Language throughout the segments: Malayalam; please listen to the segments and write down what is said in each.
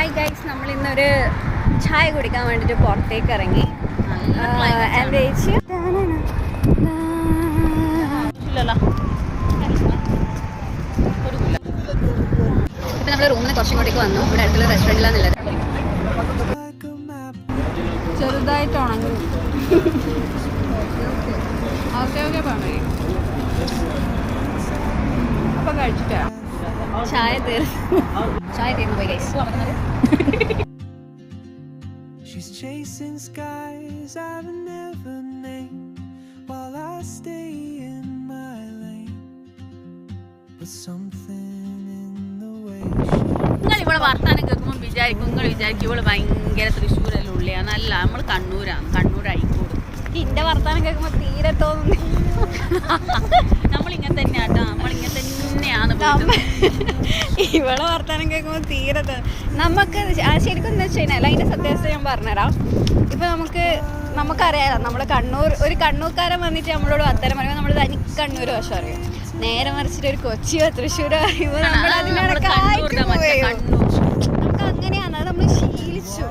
ഹായ് ഗൈസ്, നമ്മൾ ഇന്നൊരു ചായ കുടിക്കാൻ വേണ്ടിയിട്ട് പുറത്തേക്ക് ഇറങ്ങി. എൻ്റെ ചേച്ചി ഇപ്പം നമ്മൾ റൂമിൽ നിന്ന് കുറച്ചും കൂടിക്ക് വന്നു. ഇവിടെ അടുത്തുള്ള റെസ്റ്റോറൻറ്റിലാന്നുള്ളത് ചെറുതായിട്ട് ഉണങ്ങി. ഓക്കെ പറഞ്ഞു അപ്പം കഴിച്ചിട്ടാ ചായ തീർന്നു പോയി guys. She's chasing skies I've never named while I stay in my lane, but something in the way നിങ്ങൾ ഇവിടെ വർത്താനം കേൾക്കുമ്പോൾ വിചാരിക്കും ഇവള് ഭയങ്കര തൃശ്ശൂരെല്ലാം ഉള്ളിയാണ്. അല്ല, നമ്മൾ കണ്ണൂരാണ്, കണ്ണൂർ അഴിക്കോട്. ഇന്റെ വർത്താനം കേൾക്കുമ്പോൾ തീരെ തോന്നുന്നു നമ്മളിങ്ങനെ തന്നെയാട്ടോ, നമ്മളിങ്ങനെ തന്നെയാണ്. ഇവളെ വർത്താനം കേൾക്കുമ്പോൾ തീരെ നമുക്ക് ശരിക്കും എന്താ വെച്ച് കഴിഞ്ഞാൽ അതിൻ്റെ സത്യാവസ്ഥ ഞാൻ പറഞ്ഞുതരാം. ഇപ്പം നമുക്കറിയാലോ, നമ്മൾ ഒരു കണ്ണൂർക്കാരൻ വന്നിട്ട് നമ്മളോട് വർത്താനം പറയുമ്പോൾ നമ്മൾ തനി കണ്ണൂർ ഭാഷ അറിയും. നേരെ മറിച്ചിട്ട് ഒരു കൊച്ചിയോ തൃശ്ശൂരോ അറിയുമ്പോൾ നമ്മൾ അതിനോടൊക്കെ നമുക്ക് അങ്ങനെയാണ്, അത് നമ്മൾ ശീലിച്ചു.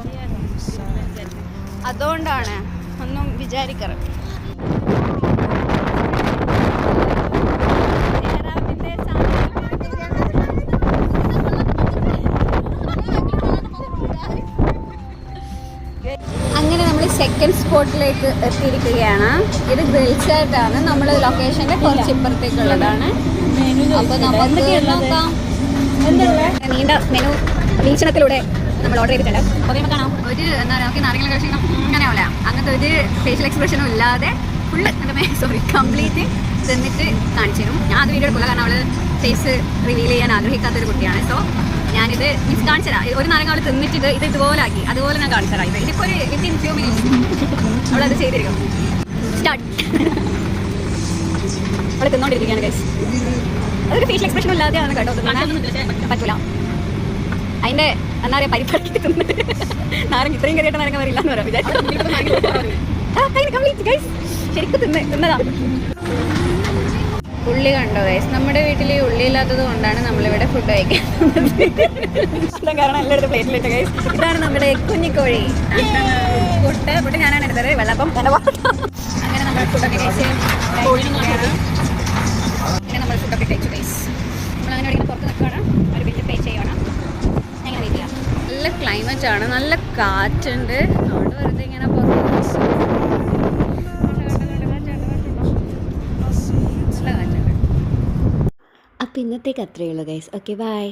അതുകൊണ്ടാണ് ഒന്നും വിചാരിക്കാറ്. അങ്ങനെ നമ്മൾ സെക്കൻഡ് സ്പോട്ടിലേക്ക് എത്തിയിരിക്കുകയാണ്. ഇത് ഗ്രിൽസായിട്ടാണ്. നമ്മൾ ലൊക്കേഷൻ്റെ കുറച്ച് ഇപ്പുറത്തേക്കുള്ളതാണ്. അപ്പോൾ നമുക്ക് നോക്കാം. നീണ്ട മെനു വീക്ഷണത്തിലൂടെ നമ്മൾ ഓർഡർ ചെയ്തിട്ടുണ്ട്. അപ്പോൾ കാണാം, ഒരു എന്താ പറയുക, നമുക്ക് നാരങ്ങ കഴിച്ചിട്ട് അങ്ങനെയാവില്ല, അങ്ങനത്തെ ഒരു ഫേഷ്യൽ എക്സ്പ്രഷനും ഇല്ലാതെ ഫുള്ള് കംപ്ലീറ്റ് തിന്നിട്ട് കാണിച്ചു തരും. ഞാൻ അത് വീഡിയോ എടുക്കില്ല, കാരണം അവൾ ഫേസ് റിവീൽ ചെയ്യാൻ ആഗ്രഹിക്കാത്തൊരു കുട്ടിയാണ്. സോ ഞാനിത് മീൻസ് കാണിച്ചു തരാം. ഒരു നാരങ്ങ അവൾ തിന്നിട്ട് ഇത് ഇതുപോലെ ആക്കി, അതുപോലെ ഞാൻ കാണിച്ചു തരാം. ഇതിപ്പോൾ ഒരു വിത്തിൻ ഫ്യൂ മിനിറ്റ്സ് അവളത് ചെയ്തിരിക്കും. സ്റ്റാർട്ട്. അവൾ തിന്നോണ്ടിരിക്കുകയാണ് ഗൈസ്. അതൊരു ഫേഷ്യൽ എക്സ്പ്രഷനും ഇല്ലാതെയാണ് കേട്ടോ, പറ്റൂല. അതിൻ്റെ എന്താ പറയുക, പരിപാടിക്ക് തിന്നിട്ട് നാരങ്ങ ഇത്രയും കറിയായിട്ട് നാരങ്ങ വരില്ല എന്ന് പറയാം വിചാരിച്ചു. ശരിക്കും തിന്നതാ. ഉള്ളി കണ്ടോ ഗൈസ്? നമ്മുടെ വീട്ടിൽ ഈ ഉള്ളി ഇല്ലാത്തത് കൊണ്ടാണ് നമ്മളിവിടെ ഫുഡ് കഴിക്കുന്നത്. കാരണം എല്ലായിടത്തും പ്ലേറ്റിലിട്ട് ഗൈസ്. ഇതാണ് നമ്മുടെ കുഞ്ഞിക്കോഴി. പുട്ട് ഞാനാണ് എടുത്തത്. വെള്ളപ്പം അങ്ങനെ നമ്മൾ ഫുഡൊക്കെ കഴിച്ച് അങ്ങനെ നമ്മൾ ഫുഡൊക്കെ കഴിച്ചു ഗൈസ്. നമ്മളങ്ങനെ ഒരിക്കലും പുറത്ത് നിൽക്കുകയാണ്, ഒരു ബില്ല് പേ ചെയ്യണം. അങ്ങനെ വീട്ടില്ല. നല്ല ക്ലൈമറ്റ് ആണ്, നല്ല കാറ്റുണ്ട്. അതുകൊണ്ട് വെറുതെ ഇങ്ങനെ പുറത്ത് അപ്പോൾ ഇന്നത്തേക്ക് അത്രയേ ഉള്ളൂ ഗൈസ്. Okay, by.